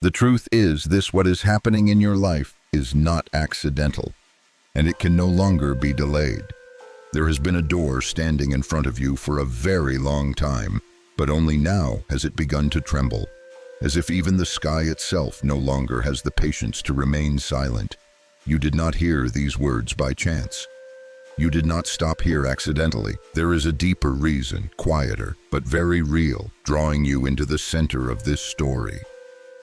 The truth is, what is happening in your life is not accidental, and it can no longer be delayed. There has been a door standing in front of you for a very long time, but only now has it begun to tremble, as if even the sky itself no longer has the patience to remain silent. You did not hear these words by chance. You did not stop here accidentally. There is a deeper reason, quieter, but very real, drawing you into the center of this story.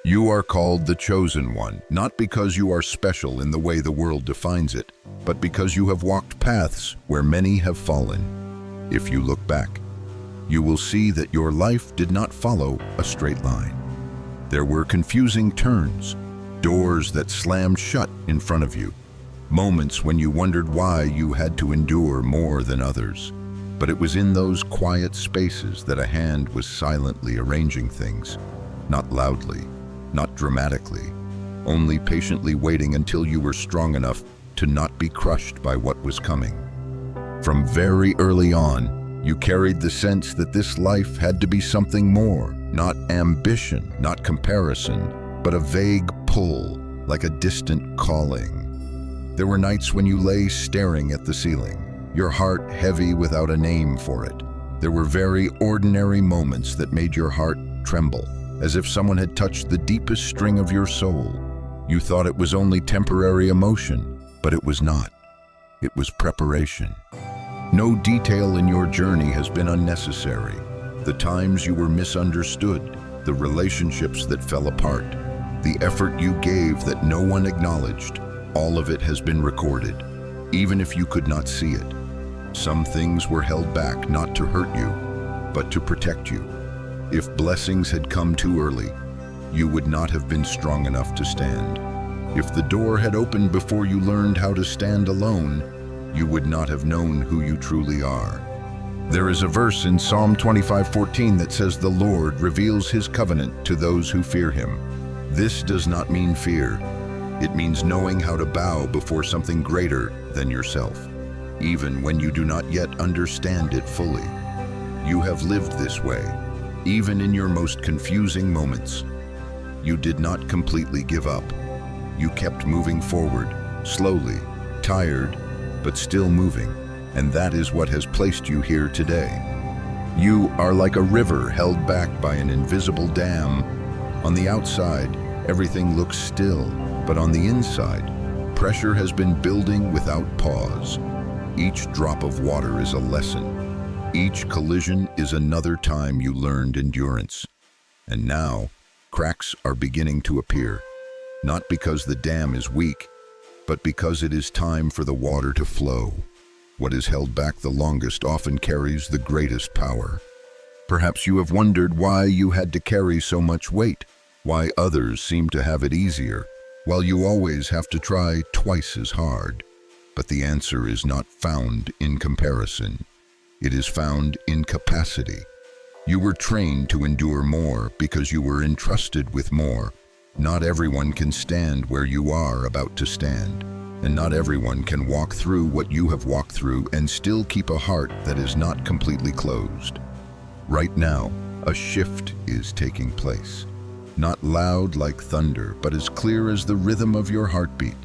You are called the chosen one, not because you are special in the way the world defines it, but because you have walked paths where many have fallen. If you look back, you will see that your life did not follow a straight line. There were confusing turns, doors that slammed shut in front of you, moments when you wondered why you had to endure more than others. But it was in those quiet spaces that a hand was silently arranging things, not loudly, not dramatically, only patiently waiting until you were strong enough to not be crushed by what was coming. From very early on, you carried the sense that this life had to be something more, not ambition, not comparison, but a vague pull, like a distant calling. There were nights when you lay staring at the ceiling, your heart heavy without a name for it. There were very ordinary moments that made your heart tremble, as if someone had touched the deepest string of your soul. You thought it was only temporary emotion, but it was not. It was preparation. No detail in your journey has been unnecessary. The times you were misunderstood, the relationships that fell apart, the effort you gave that no one acknowledged, all of it has been recorded, even if you could not see it. Some things were held back not to hurt you, but to protect you. If blessings had come too early, you would not have been strong enough to stand. If the door had opened before you learned how to stand alone, you would not have known who you truly are. There is a verse in Psalm 25:14 that says, "The Lord reveals his covenant to those who fear him." This does not mean fear. It means knowing how to bow before something greater than yourself, even when you do not yet understand it fully. You have lived this way, even in your most confusing moments. You did not completely give up. You kept moving forward, slowly, tired, but still moving, and that is what has placed you here today. You are like a river held back by an invisible dam. On the outside, everything looks still, but on the inside, pressure has been building without pause. Each drop of water is a lesson. Each collision is another time you learned endurance. And now, cracks are beginning to appear, not because the dam is weak, but because it is time for the water to flow. What is held back the longest often carries the greatest power. Perhaps you have wondered why you had to carry so much weight, why others seem to have it easier, while you always have to try twice as hard. But the answer is not found in comparison. It is found in capacity. You were trained to endure more because you were entrusted with more. Not everyone can stand where you are about to stand, and not everyone can walk through what you have walked through and still keep a heart that is not completely closed. Right now, a shift is taking place. Not loud like thunder, but as clear as the rhythm of your heartbeat.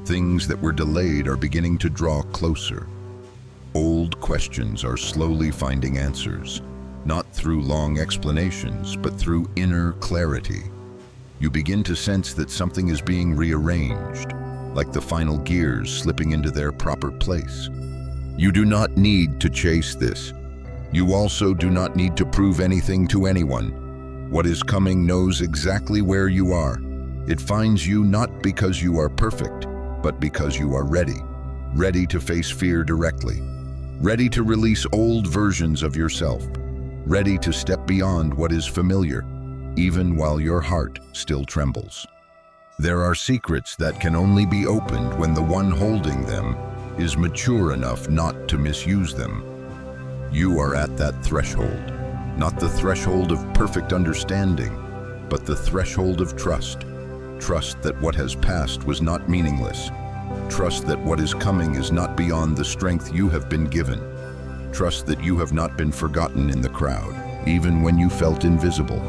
Things that were delayed are beginning to draw closer. Old questions are slowly finding answers, not through long explanations, but through inner clarity. You begin to sense that something is being rearranged, like the final gears slipping into their proper place. You do not need to chase this. You also do not need to prove anything to anyone. What is coming knows exactly where you are. It finds you not because you are perfect, but because you are ready. Ready to face fear directly. Ready to release old versions of yourself. Ready to step beyond what is familiar, even while your heart still trembles. There are secrets that can only be opened when the one holding them is mature enough not to misuse them. You are at that threshold. Not the threshold of perfect understanding, but the threshold of trust. Trust that what has passed was not meaningless. Trust that what is coming is not beyond the strength you have been given. Trust that you have not been forgotten in the crowd, even when you felt invisible.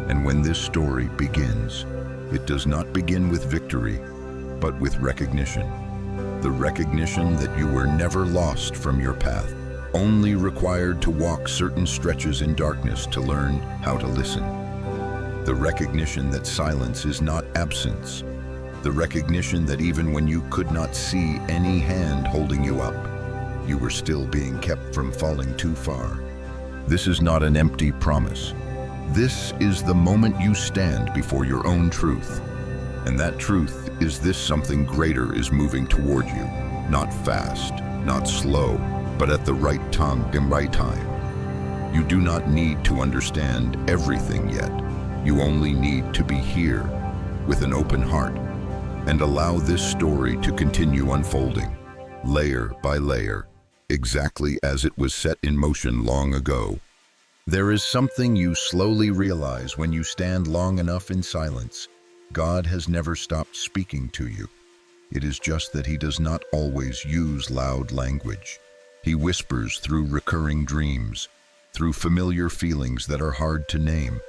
And when this story begins, It does not begin with victory, but with recognition. The recognition that you were never lost from your path, only required to walk certain stretches in darkness to learn how to listen. The recognition that silence is not absence. The recognition that even when you could not see any hand holding you up, you were still being kept from falling too far. This is not an empty promise. This is the moment you stand before your own truth. And that truth is this: something greater is moving toward you. Not fast, not slow, but at the right time and right time. You do not need to understand everything yet. You only need to be here with an open heart and allow this story to continue unfolding, layer by layer, exactly as it was set in motion long ago. There is something you slowly realize when you stand long enough in silence. God has never stopped speaking to you. It is just that He does not always use loud language. He whispers through recurring dreams, through familiar feelings that are hard to name,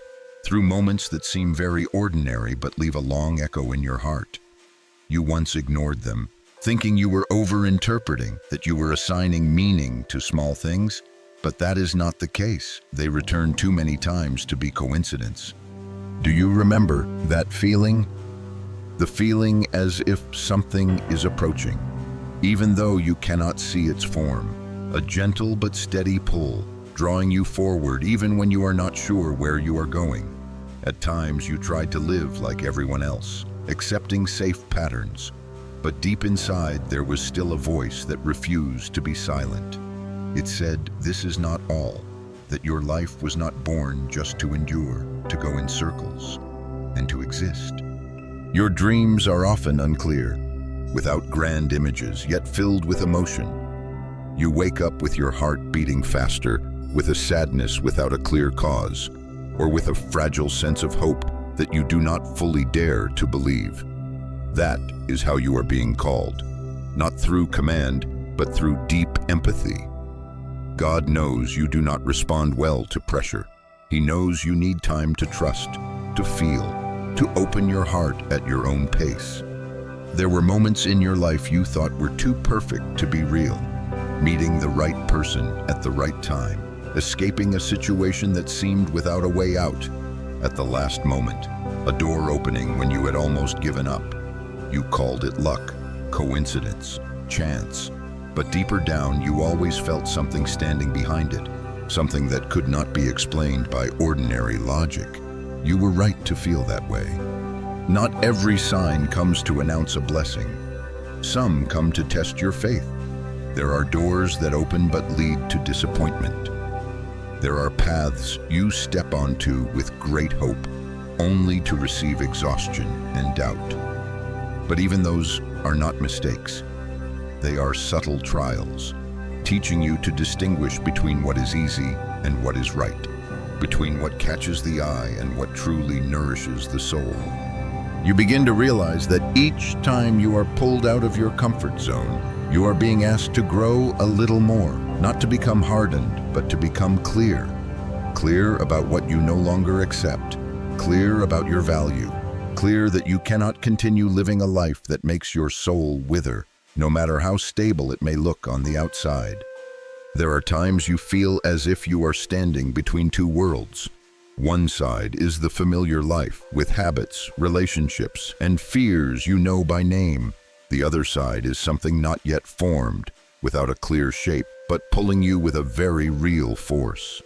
through moments that seem very ordinary but leave a long echo in your heart. You once ignored them, thinking you were over-interpreting, that you were assigning meaning to small things, but that is not the case. They return too many times to be coincidence. Do you remember that feeling? The feeling as if something is approaching, even though you cannot see its form. A gentle but steady pull, drawing you forward even when you are not sure where you are going. At times you tried to live like everyone else, accepting safe patterns, but deep inside there was still a voice that refused to be silent. It said, this is not all, that your life was not born just to endure, to go in circles, and to exist. Your dreams are often unclear, without grand images, yet filled with emotion. You wake up with your heart beating faster, with a sadness without a clear cause, or with a fragile sense of hope that you do not fully dare to believe. That is how you are being called, not through command, but through deep empathy. God knows you do not respond well to pressure. He knows you need time to trust, to feel, to open your heart at your own pace. There were moments in your life you thought were too perfect to be real. Meeting the right person at the right time, escaping a situation that seemed without a way out. At the last moment, a door opening when you had almost given up. You called it luck, coincidence, chance. But deeper down, you always felt something standing behind it, something that could not be explained by ordinary logic. You were right to feel that way. Not every sign comes to announce a blessing. Some come to test your faith. There are doors that open but lead to disappointment. There are paths you step onto with great hope, only to receive exhaustion and doubt. But even those are not mistakes. They are subtle trials, teaching you to distinguish between what is easy and what is right, between what catches the eye and what truly nourishes the soul. You begin to realize that each time you are pulled out of your comfort zone, you are being asked to grow a little more, not to become hardened, but to become clear. Clear about what you no longer accept, clear about your value, clear that you cannot continue living a life that makes your soul wither, no matter how stable it may look on the outside. There are times you feel as if you are standing between two worlds. One side is the familiar life, with habits, relationships, and fears you know by name. The other side is something not yet formed, without a clear shape, but pulling you with a very real force.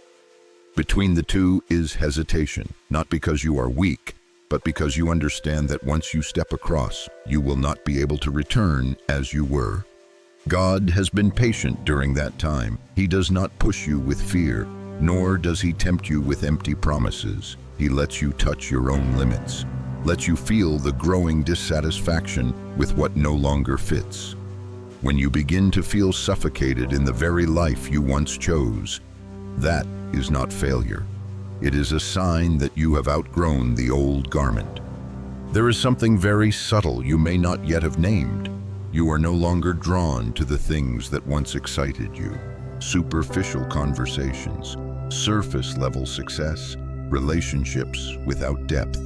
Between the two is hesitation, not because you are weak, but because you understand that once you step across, you will not be able to return as you were. God has been patient during that time. He does not push you with fear, nor does He tempt you with empty promises. He lets you touch your own limits, lets you feel the growing dissatisfaction with what no longer fits. When you begin to feel suffocated in the very life you once chose, that is not failure. It is a sign that you have outgrown the old garment. There is something very subtle you may not yet have named. You are no longer drawn to the things that once excited you. Superficial conversations, surface-level success, relationships without depth.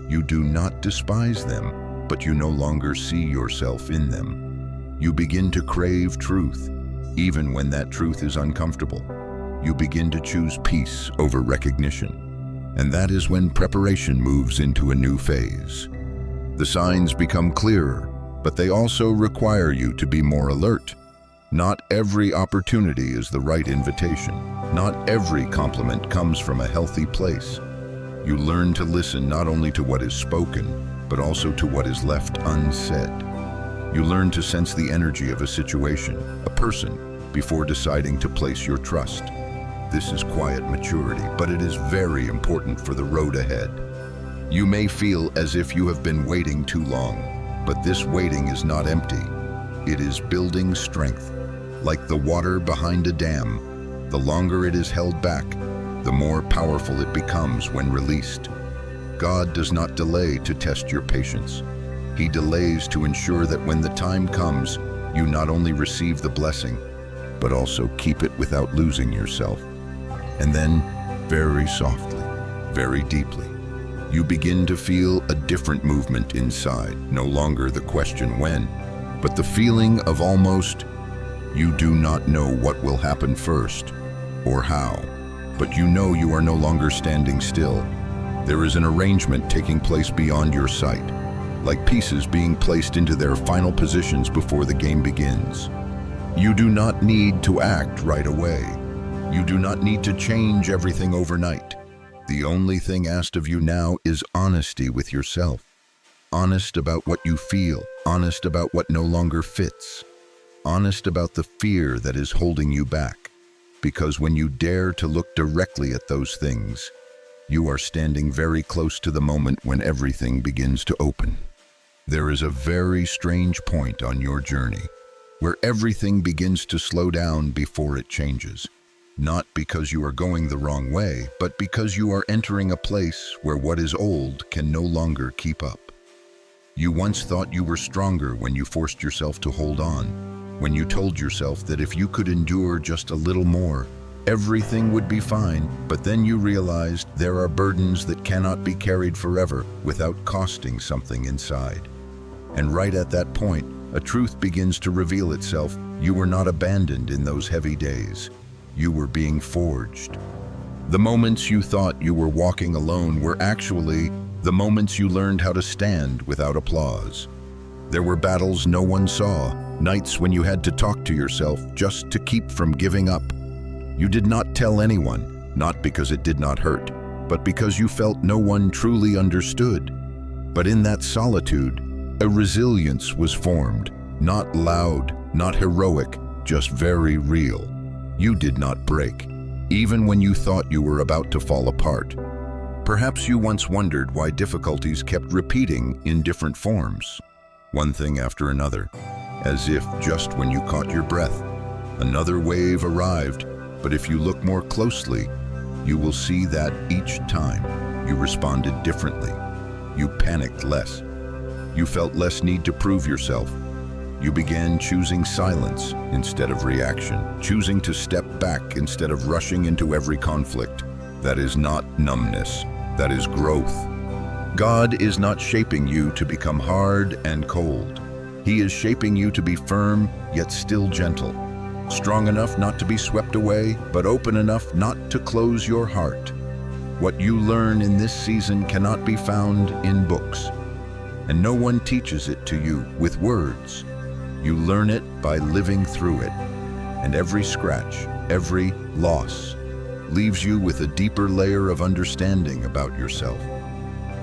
You do not despise them, but you no longer see yourself in them. You begin to crave truth, even when that truth is uncomfortable. You begin to choose peace over recognition. And that is when preparation moves into a new phase. The signs become clearer, but they also require you to be more alert. Not every opportunity is the right invitation. Not every compliment comes from a healthy place. You learn to listen not only to what is spoken, but also to what is left unsaid. You learn to sense the energy of a situation, a person, before deciding to place your trust. This is quiet maturity, but it is very important for the road ahead. You may feel as if you have been waiting too long, but this waiting is not empty. It is building strength. Like the water behind a dam, the longer it is held back, the more powerful it becomes when released. God does not delay to test your patience. He delays to ensure that when the time comes, you not only receive the blessing, but also keep it without losing yourself. And then, very softly, very deeply, you begin to feel a different movement inside, no longer the question when, but the feeling of almost, you do not know what will happen first or how, but you know you are no longer standing still. There is an arrangement taking place beyond your sight, like pieces being placed into their final positions before the game begins. You do not need to act right away. You do not need to change everything overnight. The only thing asked of you now is honesty with yourself. Honest about what you feel, honest about what no longer fits, honest about the fear that is holding you back. Because when you dare to look directly at those things, you are standing very close to the moment when everything begins to open. There is a very strange point on your journey where everything begins to slow down before it changes. Not because you are going the wrong way, but because you are entering a place where what is old can no longer keep up. You once thought you were stronger when you forced yourself to hold on, when you told yourself that if you could endure just a little more, everything would be fine, but then you realized there are burdens that cannot be carried forever without costing something inside. And right at that point, a truth begins to reveal itself. You were not abandoned in those heavy days. You were being forged. The moments you thought you were walking alone were actually the moments you learned how to stand without applause. There were battles no one saw, nights when you had to talk to yourself just to keep from giving up. You did not tell anyone, not because it did not hurt, but because you felt no one truly understood. But in that solitude, a resilience was formed, not loud, not heroic, just very real. You did not break, even when you thought you were about to fall apart. Perhaps you once wondered why difficulties kept repeating in different forms, one thing after another, as if just when you caught your breath, another wave arrived. But if you look more closely, you will see that each time you responded differently. You panicked less. You felt less need to prove yourself. You began choosing silence instead of reaction, choosing to step back instead of rushing into every conflict. That is not numbness, that is growth. God is not shaping you to become hard and cold. He is shaping you to be firm, yet still gentle. Strong enough not to be swept away, but open enough not to close your heart. What you learn in this season cannot be found in books, and no one teaches it to you with words. You learn it by living through it, and every scratch, every loss, leaves you with a deeper layer of understanding about yourself.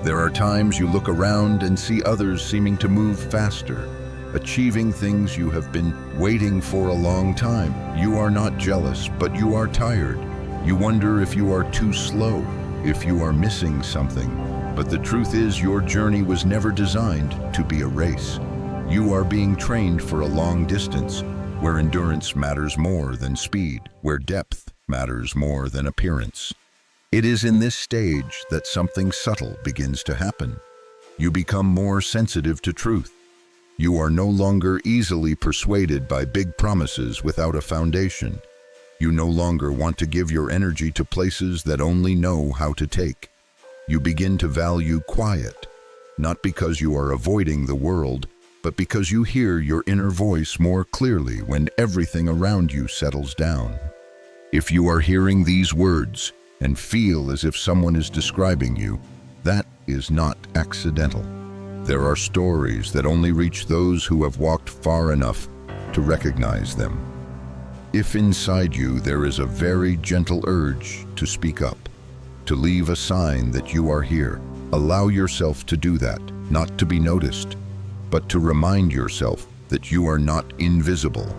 There are times you look around and see others seeming to move faster, achieving things you have been waiting for a long time. You are not jealous, but you are tired. You wonder if you are too slow, if you are missing something. But the truth is, your journey was never designed to be a race. You are being trained for a long distance, where endurance matters more than speed, where depth matters more than appearance. It is in this stage that something subtle begins to happen. You become more sensitive to truth. You are no longer easily persuaded by big promises without a foundation. You no longer want to give your energy to places that only know how to take. You begin to value quiet, not because you are avoiding the world, but because you hear your inner voice more clearly when everything around you settles down. If you are hearing these words and feel as if someone is describing you, that is not accidental. There are stories that only reach those who have walked far enough to recognize them. If inside you there is a very gentle urge to speak up, to leave a sign that you are here, allow yourself to do that, not to be noticed, but to remind yourself that you are not invisible.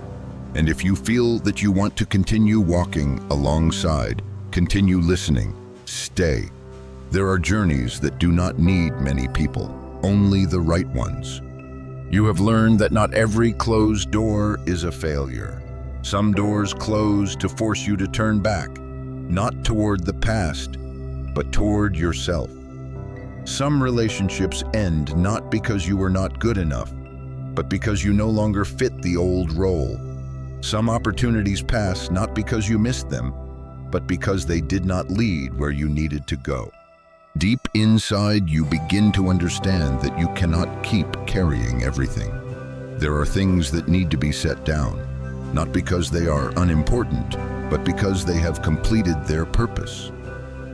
And if you feel that you want to continue walking alongside, continue listening, stay. There are journeys that do not need many people, only the right ones. You have learned that not every closed door is a failure. Some doors close to force you to turn back, not toward the past, but toward yourself. Some relationships end not because you were not good enough, but because you no longer fit the old role. Some opportunities pass not because you missed them, but because they did not lead where you needed to go. Deep inside, you begin to understand that you cannot keep carrying everything. There are things that need to be set down, not because they are unimportant, but because they have completed their purpose.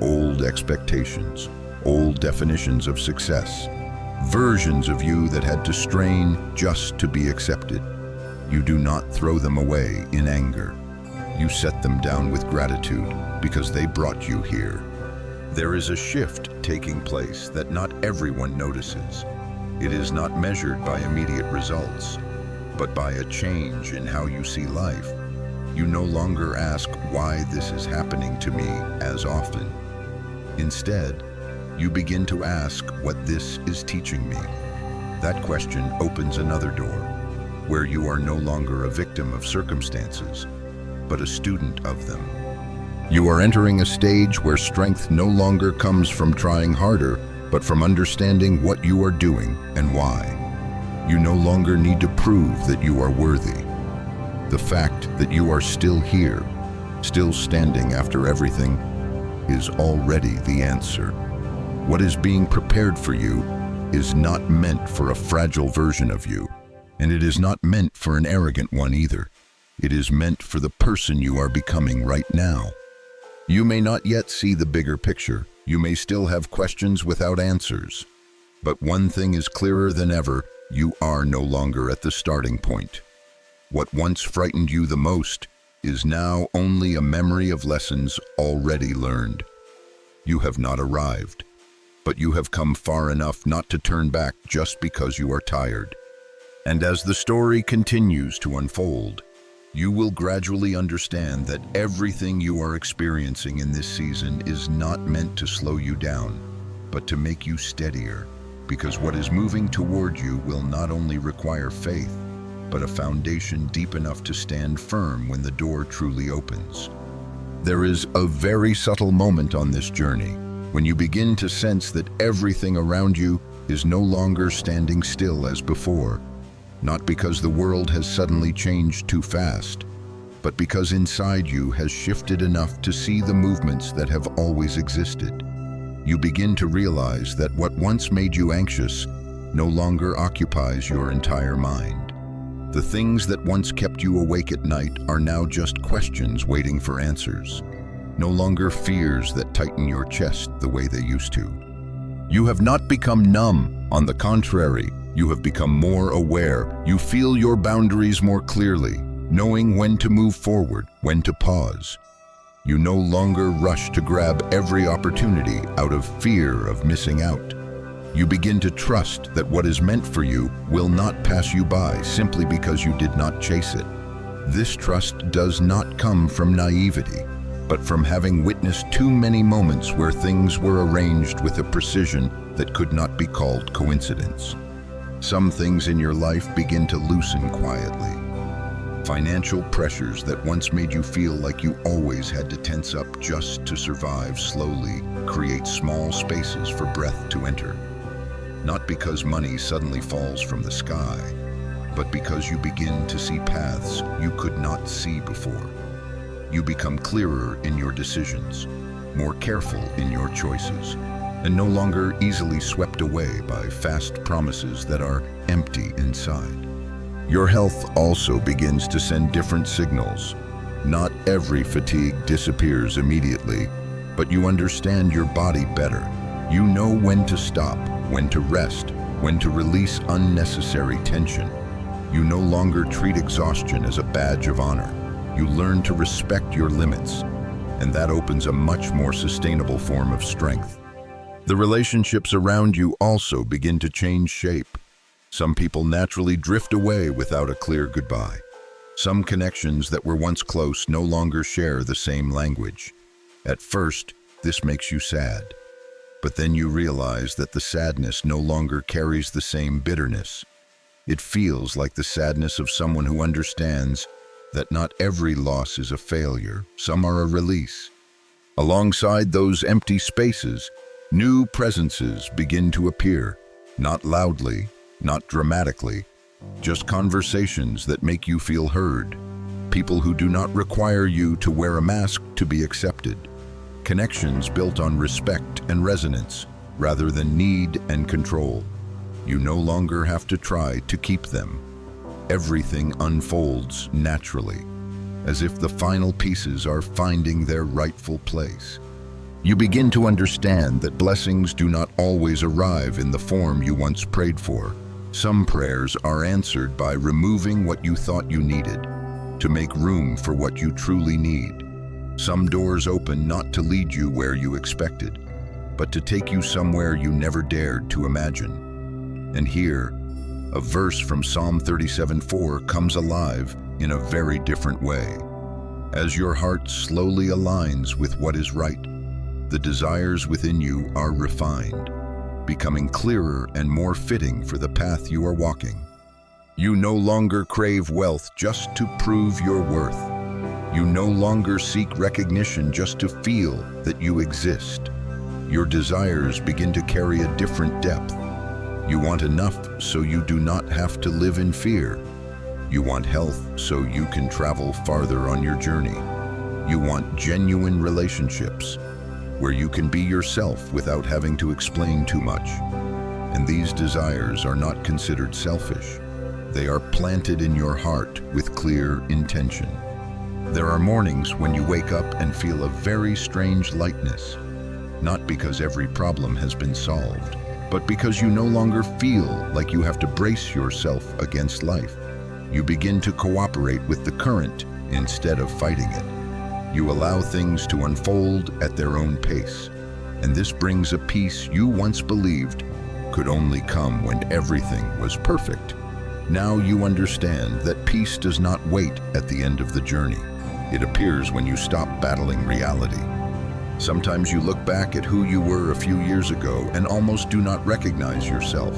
Old expectations, old definitions of success, versions of you that had to strain just to be accepted. You do not throw them away in anger. You set them down with gratitude because they brought you here. There is a shift taking place that not everyone notices. It is not measured by immediate results, but by a change in how you see life. You no longer ask why this is happening to me as often. Instead, you begin to ask what this is teaching me. That question opens another door, where you are no longer a victim of circumstances, but a student of them. You are entering a stage where strength no longer comes from trying harder, but from understanding what you are doing and why. You no longer need to prove that you are worthy. The fact that you are still here, still standing after everything, is already the answer. What is being prepared for you is not meant for a fragile version of you, and it is not meant for an arrogant one either. It is meant for the person you are becoming right now. You may not yet see the bigger picture. You may still have questions without answers. But one thing is clearer than ever: you are no longer at the starting point. What once frightened you the most is now only a memory of lessons already learned. You have not arrived, but you have come far enough not to turn back just because you are tired. And as the story continues to unfold, you will gradually understand that everything you are experiencing in this season is not meant to slow you down, but to make you steadier, because what is moving toward you will not only require faith, but a foundation deep enough to stand firm when the door truly opens. There is a very subtle moment on this journey when you begin to sense that everything around you is no longer standing still as before, not because the world has suddenly changed too fast, but because inside you has shifted enough to see the movements that have always existed. You begin to realize that what once made you anxious no longer occupies your entire mind. The things that once kept you awake at night are now just questions waiting for answers, no longer fears that tighten your chest the way they used to. You have not become numb. On the contrary, you have become more aware. You feel your boundaries more clearly, knowing when to move forward, when to pause. You no longer rush to grab every opportunity out of fear of missing out. You begin to trust that what is meant for you will not pass you by simply because you did not chase it. This trust does not come from naivety, but from having witnessed too many moments where things were arranged with a precision that could not be called coincidence. Some things in your life begin to loosen quietly. Financial pressures that once made you feel like you always had to tense up just to survive slowly create small spaces for breath to enter. Not because money suddenly falls from the sky, but because you begin to see paths you could not see before. You become clearer in your decisions, more careful in your choices, and no longer easily swept away by fast promises that are empty inside. Your health also begins to send different signals. Not every fatigue disappears immediately, but you understand your body better. You know when to stop, when to rest, when to release unnecessary tension. You no longer treat exhaustion as a badge of honor. You learn to respect your limits, and that opens a much more sustainable form of strength. The relationships around you also begin to change shape. Some people naturally drift away without a clear goodbye. Some connections that were once close no longer share the same language. At first, this makes you sad. But then you realize that the sadness no longer carries the same bitterness. It feels like the sadness of someone who understands that not every loss is a failure, some are a release. Alongside those empty spaces, new presences begin to appear, not loudly, not dramatically, just conversations that make you feel heard. People who do not require you to wear a mask to be accepted. Connections built on respect and resonance, rather than need and control. You no longer have to try to keep them. Everything unfolds naturally, as if the final pieces are finding their rightful place. You begin to understand that blessings do not always arrive in the form you once prayed for. Some prayers are answered by removing what you thought you needed, to make room for what you truly need. Some doors open not to lead you where you expected, but to take you somewhere you never dared to imagine. And here, a verse from Psalm 37:4 comes alive in a very different way. As your heart slowly aligns with what is right, the desires within you are refined, becoming clearer and more fitting for the path you are walking. You no longer crave wealth just to prove your worth. You no longer seek recognition just to feel that you exist. Your desires begin to carry a different depth. You want enough so you do not have to live in fear. You want health so you can travel farther on your journey. You want genuine relationships where you can be yourself without having to explain too much. And these desires are not considered selfish. They are planted in your heart with clear intention. There are mornings when you wake up and feel a very strange lightness, not because every problem has been solved, but because you no longer feel like you have to brace yourself against life. You begin to cooperate with the current instead of fighting it. You allow things to unfold at their own pace, and this brings a peace you once believed could only come when everything was perfect. Now you understand that peace does not wait at the end of the journey. It appears when you stop battling reality. Sometimes you look back at who you were a few years ago and almost do not recognize yourself.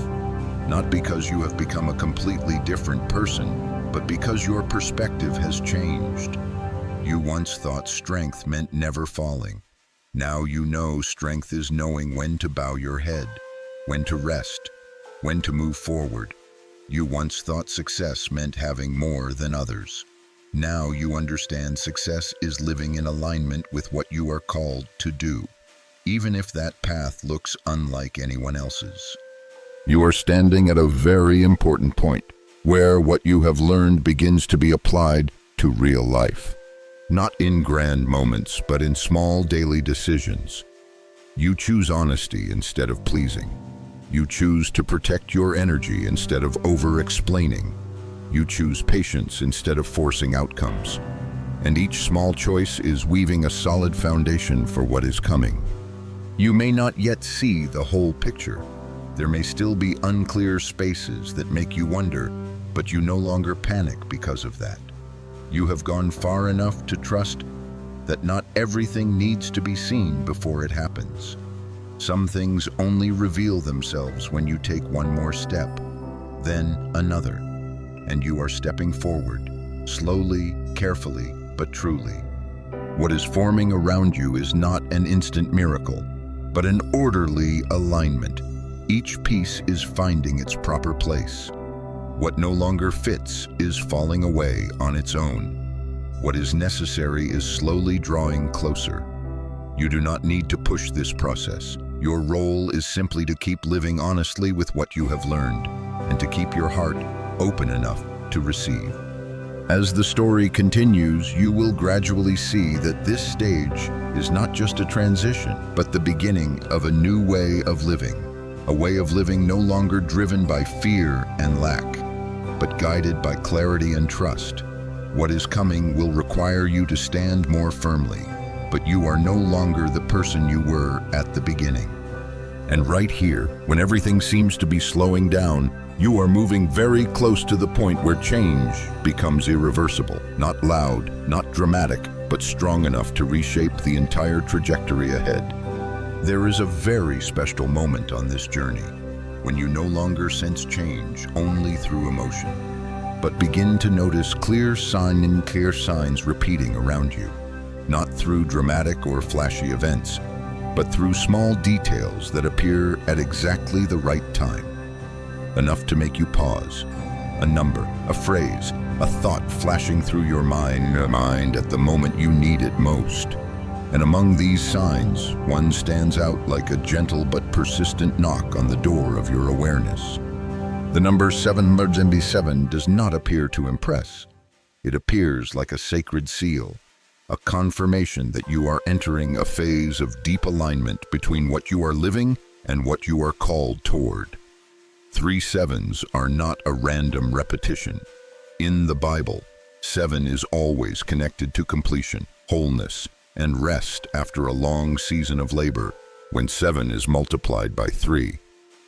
Not because you have become a completely different person, but because your perspective has changed. You once thought strength meant never falling. Now you know strength is knowing when to bow your head, when to rest, when to move forward. You once thought success meant having more than others. Now you understand success is living in alignment with what you are called to do, even if that path looks unlike anyone else's. You are standing at a very important point, where what you have learned begins to be applied to real life. Not in grand moments, but in small daily decisions. You choose honesty instead of pleasing. You choose to protect your energy instead of over-explaining. You choose patience instead of forcing outcomes. And each small choice is weaving a solid foundation for what is coming. You may not yet see the whole picture. There may still be unclear spaces that make you wonder, but you no longer panic because of that. You have gone far enough to trust that not everything needs to be seen before it happens. Some things only reveal themselves when you take one more step, then another, and you are stepping forward, slowly, carefully, but truly. What is forming around you is not an instant miracle, but an orderly alignment. Each piece is finding its proper place. What no longer fits is falling away on its own. What is necessary is slowly drawing closer. You do not need to push this process. Your role is simply to keep living honestly with what you have learned and to keep your heart open enough to receive. As the story continues, you will gradually see that this stage is not just a transition, but the beginning of a new way of living. A way of living no longer driven by fear and lack, but guided by clarity and trust. What is coming will require you to stand more firmly, but you are no longer the person you were at the beginning. And right here, when everything seems to be slowing down, you are moving very close to the point where change becomes irreversible. Not loud, not dramatic, but strong enough to reshape the entire trajectory ahead. There is a very special moment on this journey, when you no longer sense change only through emotion, but begin to notice clear signs repeating around you, not through dramatic or flashy events, but through small details that appear at exactly the right time. Enough to make you pause. A number, a phrase, a thought flashing through your mind at the moment you need it most. And among these signs, one stands out like a gentle but persistent knock on the door of your awareness. The number 777 does not appear to impress. It appears like a sacred seal, a confirmation that you are entering a phase of deep alignment between what you are living and what you are called toward. 3 sevens are not a random repetition. In the Bible, 7 is always connected to completion, wholeness, and rest after a long season of labor. When 7 is multiplied by 3,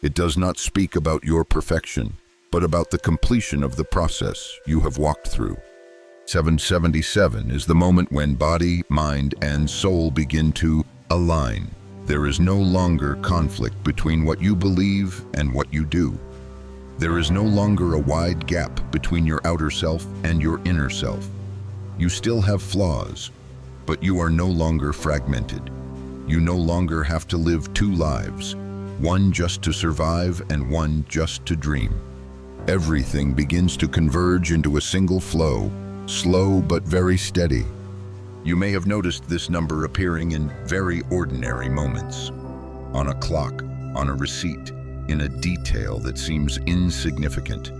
it does not speak about your perfection, but about the completion of the process you have walked through. 777 is the moment when body, mind, and soul begin to align. There is no longer conflict between what you believe and what you do. There is no longer a wide gap between your outer self and your inner self. You still have flaws, but you are no longer fragmented. You no longer have to live 2 lives, one just to survive and one just to dream. Everything begins to converge into a single flow, slow but very steady. You may have noticed this number appearing in very ordinary moments. On a clock, on a receipt, in a detail that seems insignificant.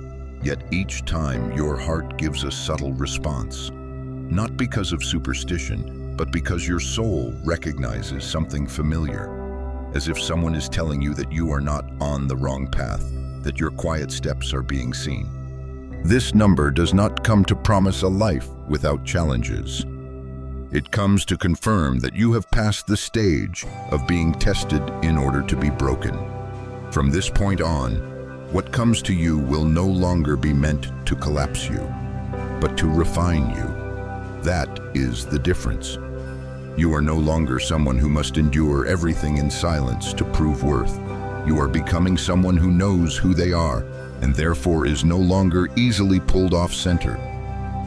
Yet each time your heart gives a subtle response. Not because of superstition, but because your soul recognizes something familiar. As if someone is telling you that you are not on the wrong path, that your quiet steps are being seen. This number does not come to promise a life without challenges. It comes to confirm that you have passed the stage of being tested in order to be broken. From this point on, what comes to you will no longer be meant to collapse you, but to refine you. That is the difference. You are no longer someone who must endure everything in silence to prove worth. You are becoming someone who knows who they are, and therefore is no longer easily pulled off center.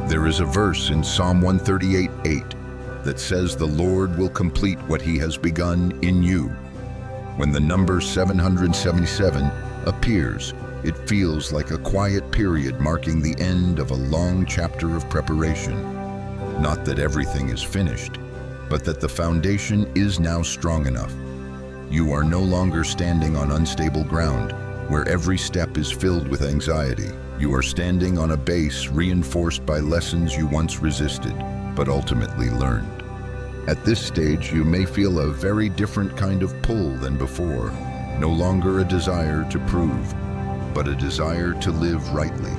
There is a verse in Psalm 138:8 that says the Lord will complete what he has begun in you. When the number 777 appears, it feels like a quiet period marking the end of a long chapter of preparation. Not that everything is finished, but that the foundation is now strong enough. You are no longer standing on unstable ground, where every step is filled with anxiety. You are standing on a base reinforced by lessons you once resisted, but ultimately learned. At this stage, you may feel a very different kind of pull than before. No longer a desire to prove, but a desire to live rightly.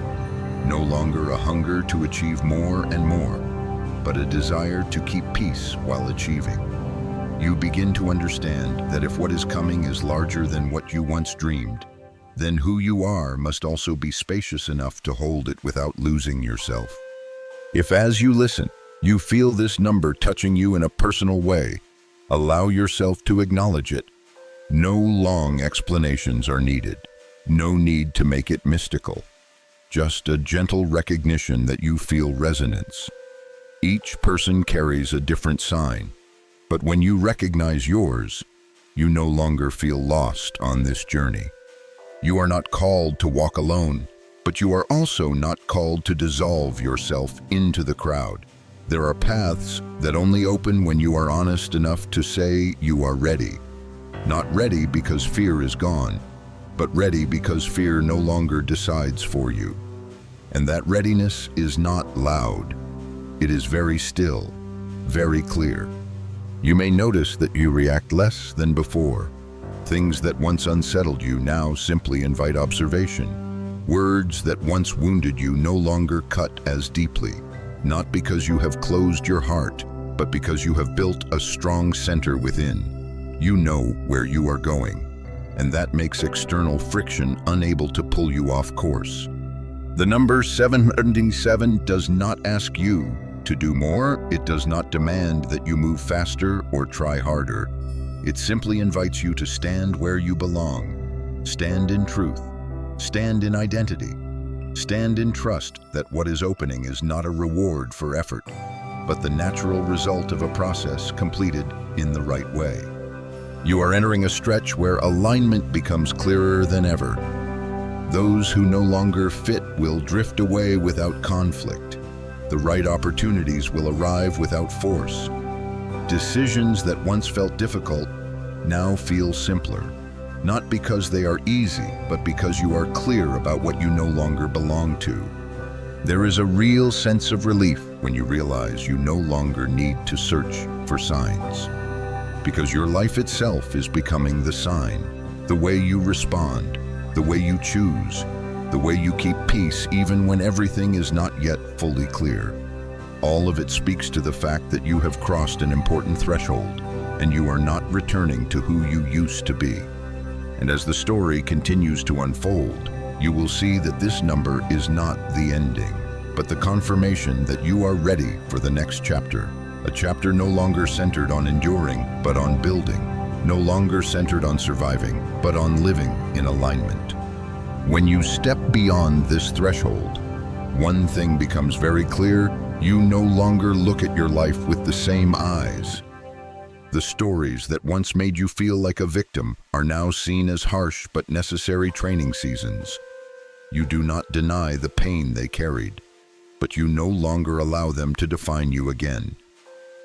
No longer a hunger to achieve more and more, but a desire to keep peace while achieving. You begin to understand that if what is coming is larger than what you once dreamed, then who you are must also be spacious enough to hold it without losing yourself. If as you listen, you feel this number touching you in a personal way, allow yourself to acknowledge it. No long explanations are needed. No need to make it mystical. Just a gentle recognition that you feel resonance. Each person carries a different sign, but when you recognize yours, you no longer feel lost on this journey. You are not called to walk alone, but you are also not called to dissolve yourself into the crowd. There are paths that only open when you are honest enough to say you are ready. Not ready because fear is gone, but ready because fear no longer decides for you. And that readiness is not loud. It is very still, very clear. You may notice that you react less than before. Things that once unsettled you now simply invite observation. Words that once wounded you no longer cut as deeply, not because you have closed your heart, but because you have built a strong center within. You know where you are going, and that makes external friction unable to pull you off course. The number 777 does not ask you to do more. It does not demand that you move faster or try harder. It simply invites you to stand where you belong. Stand in truth. Stand in identity. Stand in trust that what is opening is not a reward for effort, but the natural result of a process completed in the right way. You are entering a stretch where alignment becomes clearer than ever. Those who no longer fit will drift away without conflict. The right opportunities will arrive without force. Decisions that once felt difficult now feel simpler, not because they are easy, but because you are clear about what you no longer belong to. There is a real sense of relief when you realize you no longer need to search for signs, because your life itself is becoming the sign. The way you respond, the way you choose, the way you keep peace even when everything is not yet fully clear. All of it speaks to the fact that you have crossed an important threshold, and you are not returning to who you used to be. And as the story continues to unfold, you will see that this number is not the ending, but the confirmation that you are ready for the next chapter. A chapter no longer centered on enduring, but on building. No longer centered on surviving, but on living in alignment. When you step beyond this threshold, one thing becomes very clear: you no longer look at your life with the same eyes. The stories that once made you feel like a victim are now seen as harsh but necessary training seasons. You do not deny the pain they carried, but you no longer allow them to define you again.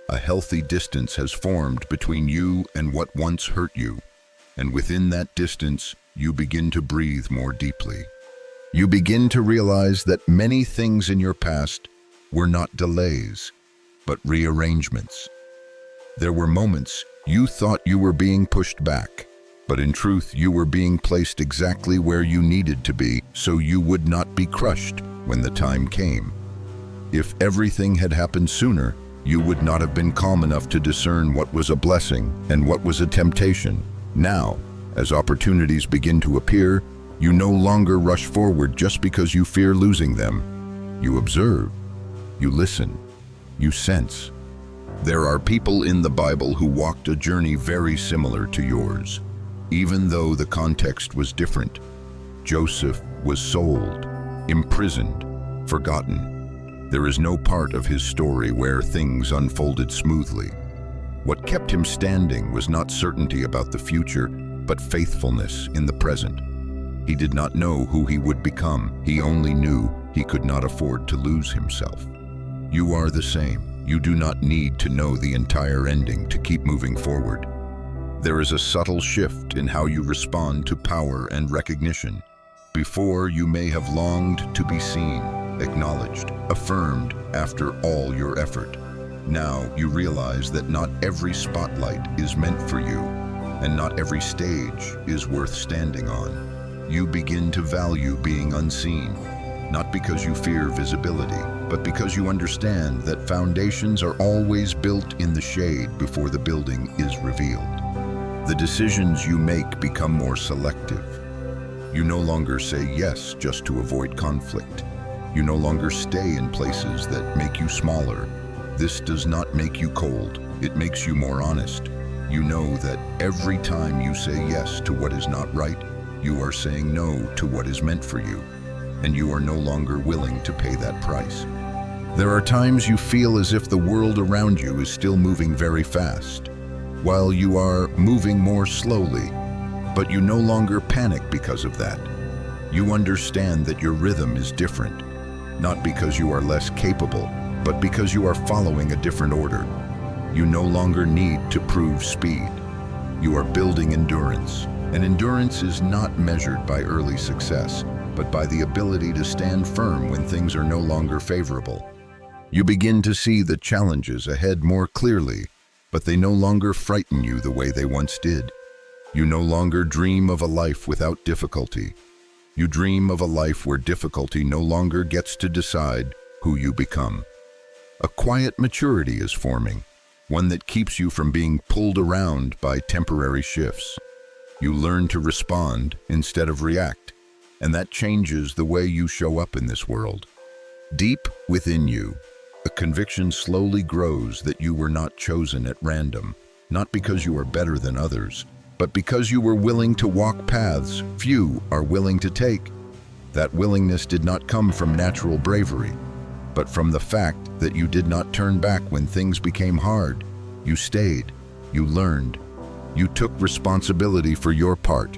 A healthy distance has formed between you and what once hurt you, and within that distance, you begin to breathe more deeply. You begin to realize that many things in your past were not delays, but rearrangements. There were moments you thought you were being pushed back, but in truth you were being placed exactly where you needed to be so you would not be crushed when the time came. If everything had happened sooner, you would not have been calm enough to discern what was a blessing and what was a temptation. Now, as opportunities begin to appear, you no longer rush forward just because you fear losing them. You observe, you listen, you sense. There are people in the Bible who walked a journey very similar to yours, even though the context was different. Joseph was sold, imprisoned, forgotten. There is no part of his story where things unfolded smoothly. What kept him standing was not certainty about the future, but faithfulness in the present. He did not know who he would become. He only knew he could not afford to lose himself. You are the same. You do not need to know the entire ending to keep moving forward. There is a subtle shift in how you respond to power and recognition. Before, you may have longed to be seen, acknowledged, affirmed after all your effort. Now you realize that not every spotlight is meant for you, and not every stage is worth standing on. You begin to value being unseen, not because you fear visibility, but because you understand that foundations are always built in the shade before the building is revealed. The decisions you make become more selective. You no longer say yes just to avoid conflict. You no longer stay in places that make you smaller. This does not make you cold. It makes you more honest. You know that every time you say yes to what is not right, you are saying no to what is meant for you, and you are no longer willing to pay that price. There are times you feel as if the world around you is still moving very fast, while you are moving more slowly, but you no longer panic because of that. You understand that your rhythm is different, not because you are less capable, but because you are following a different order. You no longer need to prove speed. You are building endurance, and endurance is not measured by early success, but by the ability to stand firm when things are no longer favorable. You begin to see the challenges ahead more clearly, but they no longer frighten you the way they once did. You no longer dream of a life without difficulty. You dream of a life where difficulty no longer gets to decide who you become. A quiet maturity is forming, one that keeps you from being pulled around by temporary shifts. You learn to respond instead of react, and that changes the way you show up in this world. Deep within you, a conviction slowly grows that you were not chosen at random, not because you are better than others, but because you were willing to walk paths few are willing to take. That willingness did not come from natural bravery, but from the fact that you did not turn back when things became hard. You stayed, you learned, you took responsibility for your part,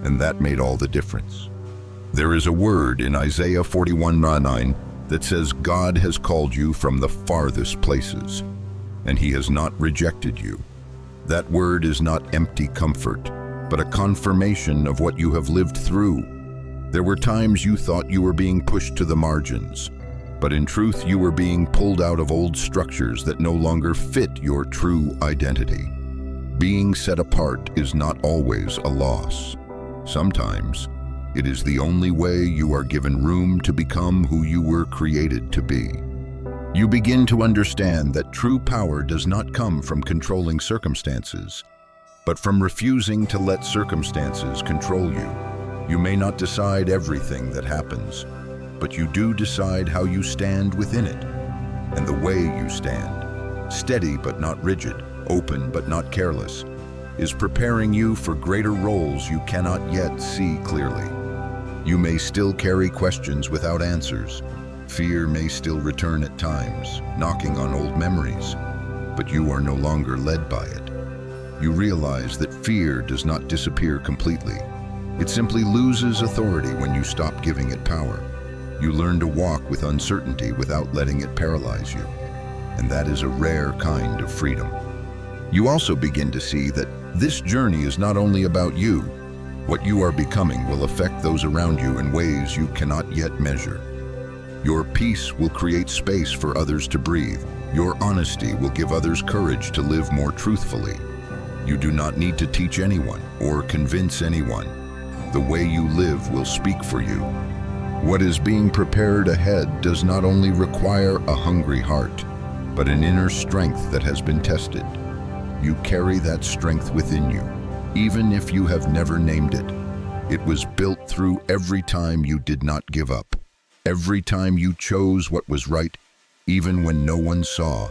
and that made all the difference. There is a word in Isaiah 41:9 that says God has called you from the farthest places, and He has not rejected you. That word is not empty comfort, but a confirmation of what you have lived through. There were times you thought you were being pushed to the margins, but in truth you were being pulled out of old structures that no longer fit your true identity. Being set apart is not always a loss. Sometimes it is the only way you are given room to become who you were created to be. You begin to understand that true power does not come from controlling circumstances, but from refusing to let circumstances control you. You may not decide everything that happens, but you do decide how you stand within it, and the way you stand, steady but not rigid, open but not careless, is preparing you for greater roles you cannot yet see clearly. You may still carry questions without answers. Fear may still return at times, knocking on old memories, but you are no longer led by it. You realize that fear does not disappear completely. It simply loses authority when you stop giving it power. You learn to walk with uncertainty without letting it paralyze you, and that is a rare kind of freedom. You also begin to see that this journey is not only about you. What you are becoming will affect those around you in ways you cannot yet measure. Your peace will create space for others to breathe. Your honesty will give others courage to live more truthfully. You do not need to teach anyone or convince anyone. The way you live will speak for you. What is being prepared ahead does not only require a hungry heart, but an inner strength that has been tested. You carry that strength within you, even if you have never named it. It was built through every time you did not give up, every time you chose what was right, even when no one saw.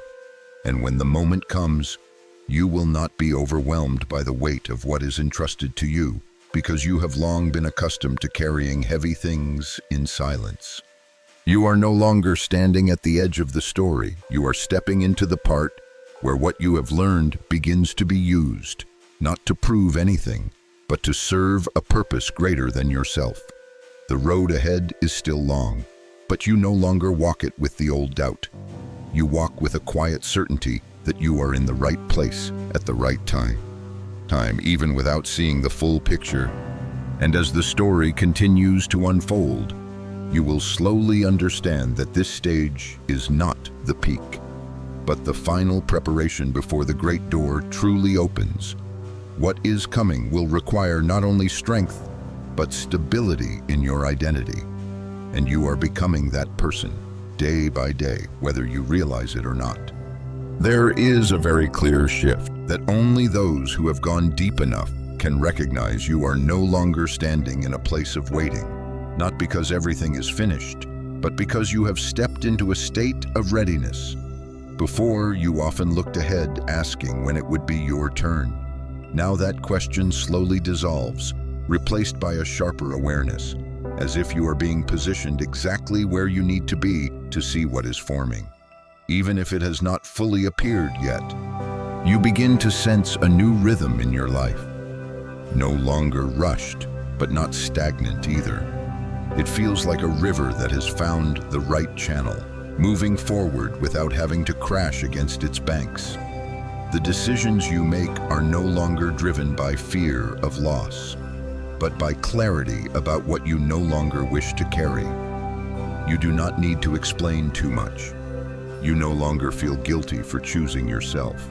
And when the moment comes, you will not be overwhelmed by the weight of what is entrusted to you, because you have long been accustomed to carrying heavy things in silence. You are no longer standing at the edge of the story. You are stepping into the part where what you have learned begins to be used, not to prove anything, but to serve a purpose greater than yourself. The road ahead is still long, but you no longer walk it with the old doubt. You walk with a quiet certainty that you are in the right place at the right time, even without seeing the full picture. And as the story continues to unfold, you will slowly understand that this stage is not the peak, but the final preparation before the great door truly opens. What is coming will require not only strength, but stability in your identity. And you are becoming that person, day by day, whether you realize it or not. There is a very clear shift that only those who have gone deep enough can recognize. You are no longer standing in a place of waiting, not because everything is finished, but because you have stepped into a state of readiness. Before, you often looked ahead, asking when it would be your turn. Now that question slowly dissolves, replaced by a sharper awareness, as if you are being positioned exactly where you need to be to see what is forming. Even if it has not fully appeared yet, you begin to sense a new rhythm in your life. No longer rushed, but not stagnant either. It feels like a river that has found the right channel, moving forward without having to crash against its banks. The decisions you make are no longer driven by fear of loss, but by clarity about what you no longer wish to carry. You do not need to explain too much. You no longer feel guilty for choosing yourself.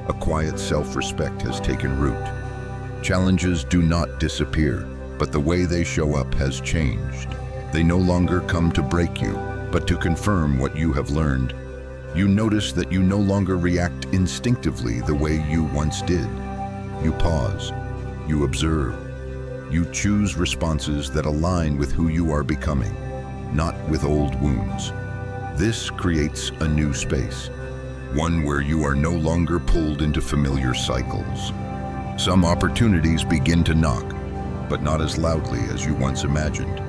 A quiet self-respect has taken root. Challenges do not disappear, but the way they show up has changed. They no longer come to break you, but to confirm what you have learned. You notice that you no longer react instinctively the way you once did. You pause. You observe. You choose responses that align with who you are becoming, not with old wounds. This creates a new space, one where you are no longer pulled into familiar cycles. Some opportunities begin to knock, but not as loudly as you once imagined.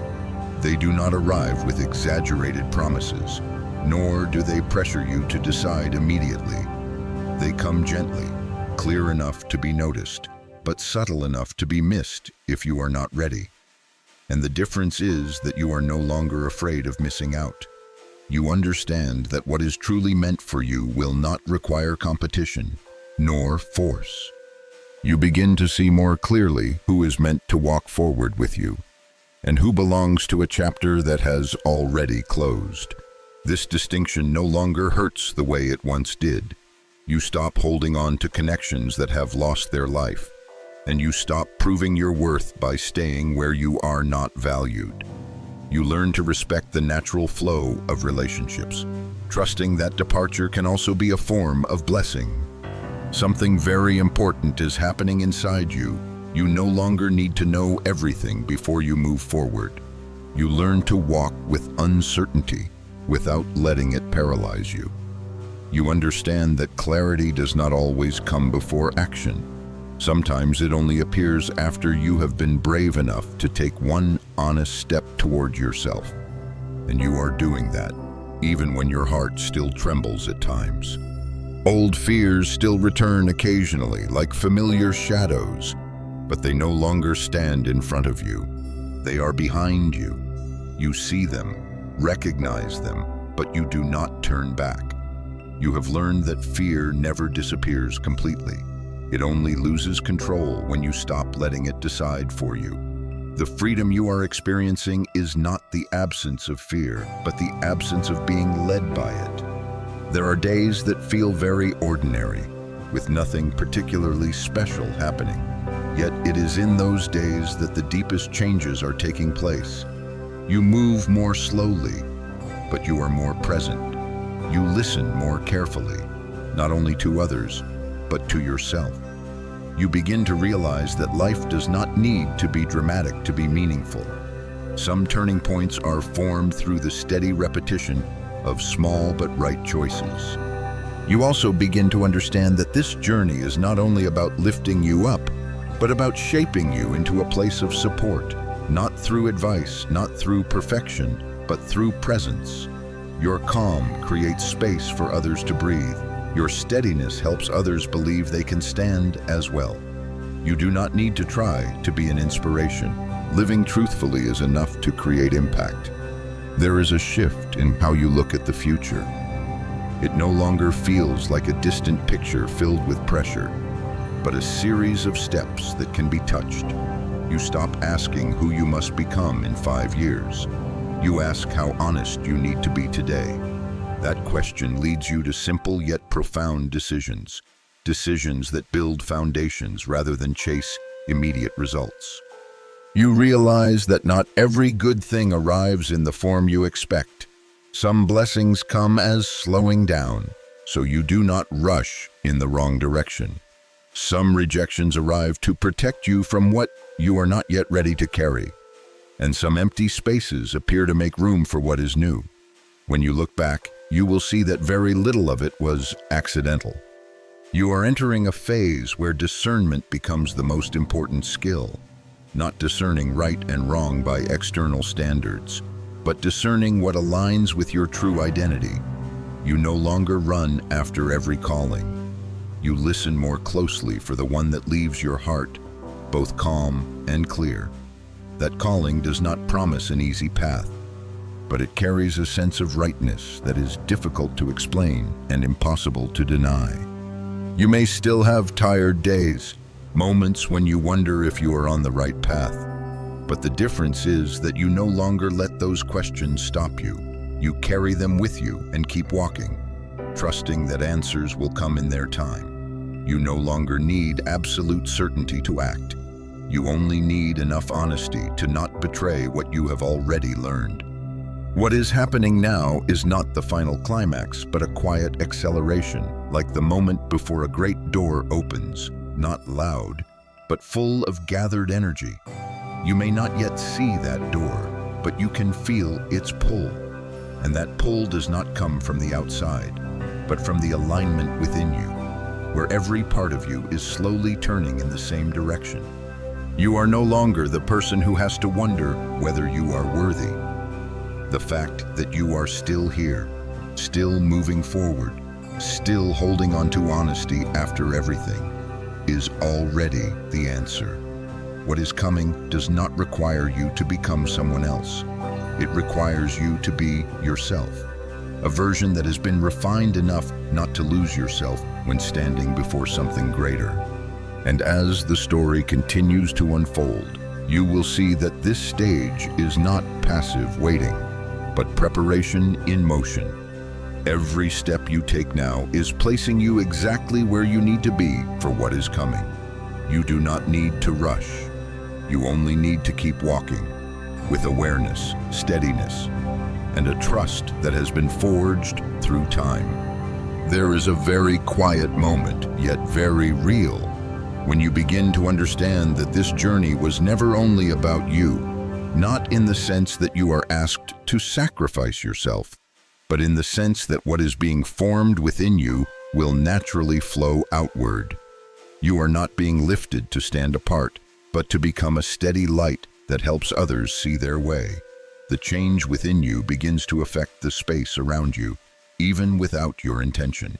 They do not arrive with exaggerated promises, nor do they pressure you to decide immediately. They come gently, clear enough to be noticed, but subtle enough to be missed if you are not ready. And the difference is that you are no longer afraid of missing out. You understand that what is truly meant for you will not require competition, nor force. You begin to see more clearly who is meant to walk forward with you, and who belongs to a chapter that has already closed. This distinction no longer hurts the way it once did. You stop holding on to connections that have lost their life, and you stop proving your worth by staying where you are not valued. You learn to respect the natural flow of relationships, trusting that departure can also be a form of blessing. Something very important is happening inside you. You no longer need to know everything before you move forward. You learn to walk with uncertainty without letting it paralyze you. You understand that clarity does not always come before action. Sometimes it only appears after you have been brave enough to take one honest step toward yourself. And you are doing that, even when your heart still trembles at times. Old fears still return occasionally, like familiar shadows, but they no longer stand in front of you. They are behind you. You see them, recognize them, but you do not turn back. You have learned that fear never disappears completely. It only loses control when you stop letting it decide for you. The freedom you are experiencing is not the absence of fear, but the absence of being led by it. There are days that feel very ordinary, with nothing particularly special happening. Yet it is in those days that the deepest changes are taking place. You move more slowly, but you are more present. You listen more carefully, not only to others, but to yourself. You begin to realize that life does not need to be dramatic to be meaningful. Some turning points are formed through the steady repetition of small but right choices. You also begin to understand that this journey is not only about lifting you up, but about shaping you into a place of support, not through advice, not through perfection, but through presence. Your calm creates space for others to breathe. Your steadiness helps others believe they can stand as well. You do not need to try to be an inspiration. Living truthfully is enough to create impact. There is a shift in how you look at the future. It no longer feels like a distant picture filled with pressure, but a series of steps that can be touched. You stop asking who you must become in 5 years. You ask how honest you need to be today. That question leads you to simple yet profound decisions. Decisions that build foundations rather than chase immediate results. You realize that not every good thing arrives in the form you expect. Some blessings come as slowing down, so you do not rush in the wrong direction. Some rejections arrive to protect you from what you are not yet ready to carry. And some empty spaces appear to make room for what is new. When you look back, you will see that very little of it was accidental. You are entering a phase where discernment becomes the most important skill. Not discerning right and wrong by external standards, but discerning what aligns with your true identity. You no longer run after every calling. You listen more closely for the one that leaves your heart, both calm and clear. That calling does not promise an easy path, but it carries a sense of rightness that is difficult to explain and impossible to deny. You may still have tired days, moments when you wonder if you are on the right path. But the difference is that you no longer let those questions stop you. You carry them with you and keep walking, trusting that answers will come in their time. You no longer need absolute certainty to act. You only need enough honesty to not betray what you have already learned. What is happening now is not the final climax, but a quiet acceleration, like the moment before a great door opens, not loud, but full of gathered energy. You may not yet see that door, but you can feel its pull. And that pull does not come from the outside, but from the alignment within you, where every part of you is slowly turning in the same direction. You are no longer the person who has to wonder whether you are worthy. The fact that you are still here, still moving forward, still holding on to honesty after everything, is already the answer. What is coming does not require you to become someone else. It requires you to be yourself, a version that has been refined enough not to lose yourself when standing before something greater. And as the story continues to unfold, you will see that this stage is not passive waiting, but preparation in motion. Every step you take now is placing you exactly where you need to be for what is coming. You do not need to rush. You only need to keep walking with awareness, steadiness, and a trust that has been forged through time. There is a very quiet moment, yet very real, when you begin to understand that this journey was never only about you, not in the sense that you are asked to sacrifice yourself, but in the sense that what is being formed within you will naturally flow outward. You are not being lifted to stand apart, but to become a steady light that helps others see their way. The change within you begins to affect the space around you, even without your intention.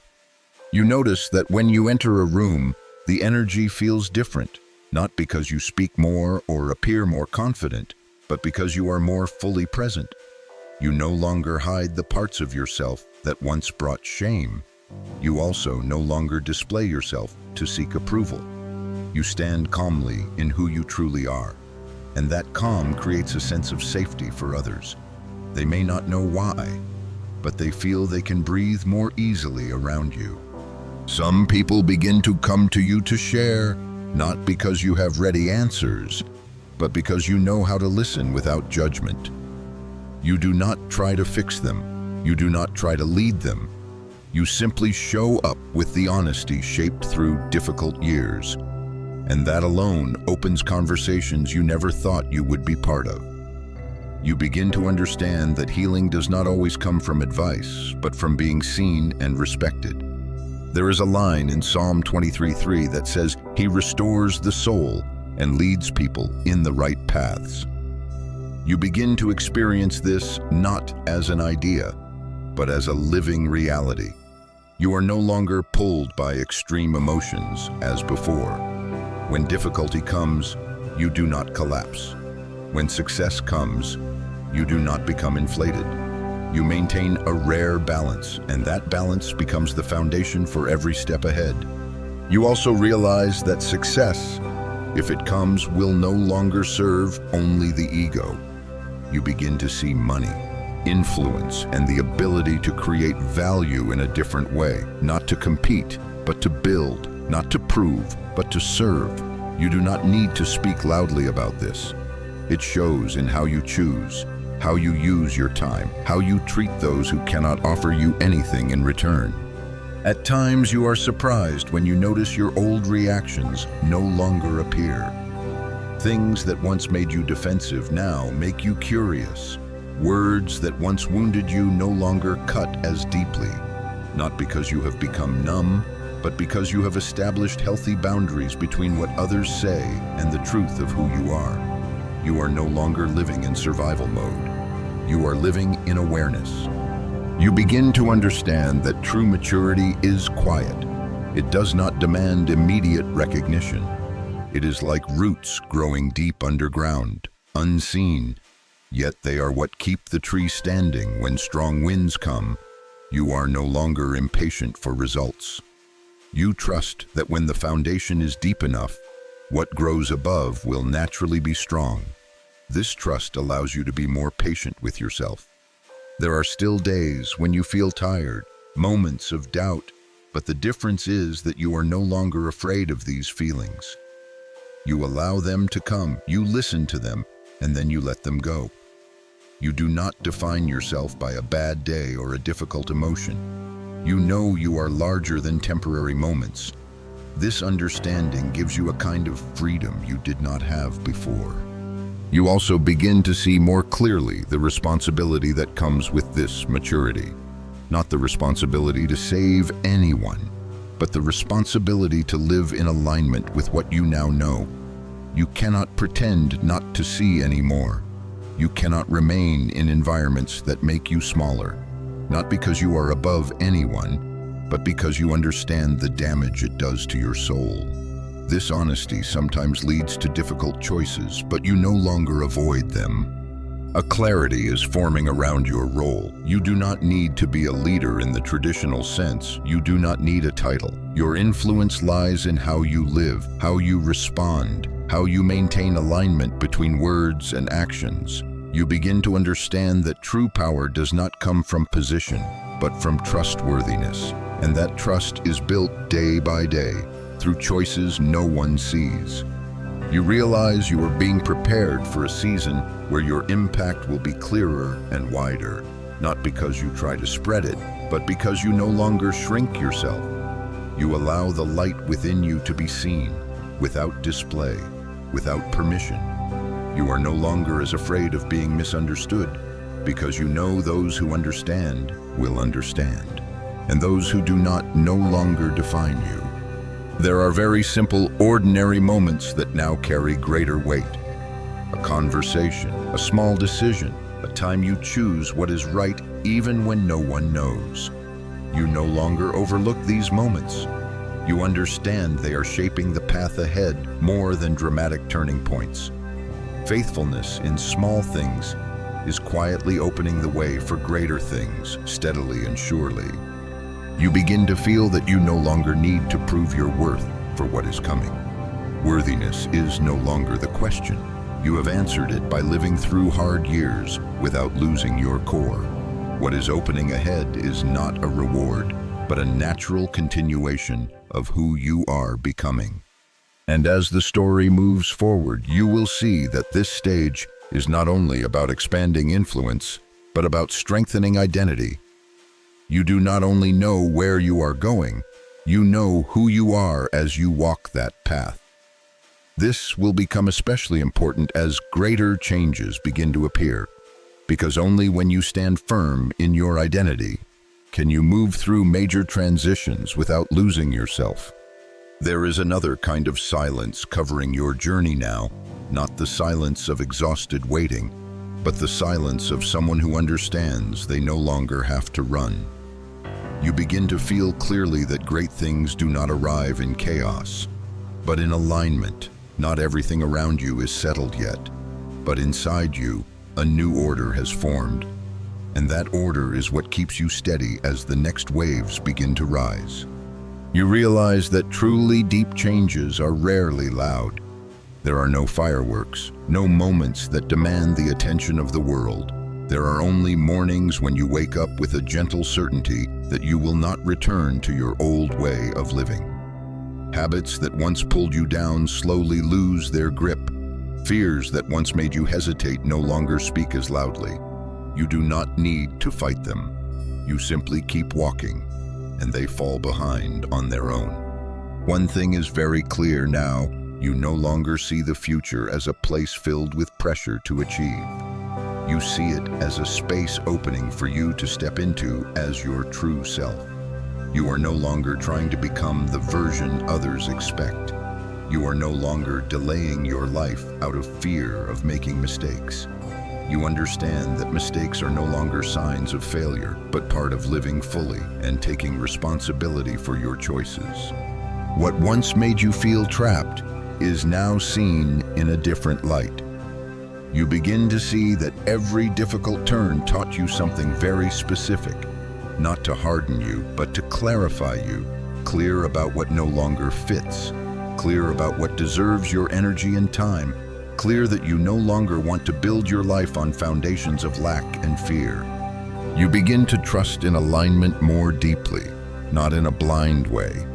You notice that when you enter a room, the energy feels different, not because you speak more or appear more confident, but because you are more fully present. You no longer hide the parts of yourself that once brought shame. You also no longer display yourself to seek approval. You stand calmly in who you truly are, and that calm creates a sense of safety for others. They may not know why, but they feel they can breathe more easily around you. Some people begin to come to you to share, not because you have ready answers, but because you know how to listen without judgment. You do not try to fix them. You do not try to lead them. You simply show up with the honesty shaped through difficult years. And that alone opens conversations you never thought you would be part of. You begin to understand that healing does not always come from advice, but from being seen and respected. There is a line in Psalm 23:3 that says, "He restores the soul and leads people in the right paths." You begin to experience this not as an idea, but as a living reality. You are no longer pulled by extreme emotions as before. When difficulty comes, you do not collapse. When success comes, you do not become inflated. You maintain a rare balance, and that balance becomes the foundation for every step ahead. You also realize that success, if it comes, will no longer serve only the ego. You begin to see money, influence, and the ability to create value in a different way, not to compete, but to build, not to prove, but to serve. You do not need to speak loudly about this. It shows in how you choose, how you use your time, how you treat those who cannot offer you anything in return. At times you are surprised when you notice your old reactions no longer appear. Things that once made you defensive now make you curious. Words that once wounded you no longer cut as deeply, not because you have become numb, but because you have established healthy boundaries between what others say and the truth of who you are. You are no longer living in survival mode. You are living in awareness. You begin to understand that true maturity is quiet. It does not demand immediate recognition. It is like roots growing deep underground, unseen, yet they are what keep the tree standing when strong winds come. You are no longer impatient for results. You trust that when the foundation is deep enough, what grows above will naturally be strong. This trust allows you to be more patient with yourself. There are still days when you feel tired, moments of doubt, but the difference is that you are no longer afraid of these feelings. You allow them to come, you listen to them, and then you let them go. You do not define yourself by a bad day or a difficult emotion. You know you are larger than temporary moments. This understanding gives you a kind of freedom you did not have before. You also begin to see more clearly the responsibility that comes with this maturity. Not the responsibility to save anyone, but the responsibility to live in alignment with what you now know. You cannot pretend not to see anymore. You cannot remain in environments that make you smaller, not because you are above anyone, but because you understand the damage it does to your soul. This honesty sometimes leads to difficult choices, but you no longer avoid them. A clarity is forming around your role. You do not need to be a leader in the traditional sense. You do not need a title. Your influence lies in how you live, how you respond, how you maintain alignment between words and actions. You begin to understand that true power does not come from position, but from trustworthiness. And that trust is built day by day, through choices no one sees. You realize you are being prepared for a season where your impact will be clearer and wider, not because you try to spread it, but because you no longer shrink yourself. You allow the light within you to be seen, without display, without permission. You are no longer as afraid of being misunderstood, because you know those who understand will understand, and those who do not no longer define you. There are very simple, ordinary moments that now carry greater weight. A conversation, a small decision, a time you choose what is right even when no one knows. You no longer overlook these moments. You understand they are shaping the path ahead more than dramatic turning points. Faithfulness in small things is quietly opening the way for greater things, steadily and surely. You begin to feel that you no longer need to prove your worth for what is coming. Worthiness is no longer the question. You have answered it by living through hard years without losing your core. What is opening ahead is not a reward, but a natural continuation of who you are becoming. And as the story moves forward, you will see that this stage is not only about expanding influence, but about strengthening identity. You do not only know where you are going, you know who you are as you walk that path. This will become especially important as greater changes begin to appear, because only when you stand firm in your identity can you move through major transitions without losing yourself. There is another kind of silence covering your journey now, not the silence of exhausted waiting, but the silence of someone who understands they no longer have to run. You begin to feel clearly that great things do not arrive in chaos, but in alignment. Not everything around you is settled yet, but inside you, a new order has formed. And that order is what keeps you steady as the next waves begin to rise. You realize that truly deep changes are rarely loud. There are no fireworks, no moments that demand the attention of the world. There are only mornings when you wake up with a gentle certainty that you will not return to your old way of living. Habits that once pulled you down slowly lose their grip. Fears that once made you hesitate no longer speak as loudly. You do not need to fight them. You simply keep walking, and they fall behind on their own. One thing is very clear now: you no longer see the future as a place filled with pressure to achieve. You see it as a space opening for you to step into as your true self. You are no longer trying to become the version others expect. You are no longer delaying your life out of fear of making mistakes. You understand that mistakes are no longer signs of failure, but part of living fully and taking responsibility for your choices. What once made you feel trapped is now seen in a different light. You begin to see that every difficult turn taught you something very specific, not to harden you, but to clarify you. clear about what no longer fits, clear about what deserves your energy and time, clear that you no longer want to build your life on foundations of lack and fear. You begin to trust in alignment more deeply, not in a blind way,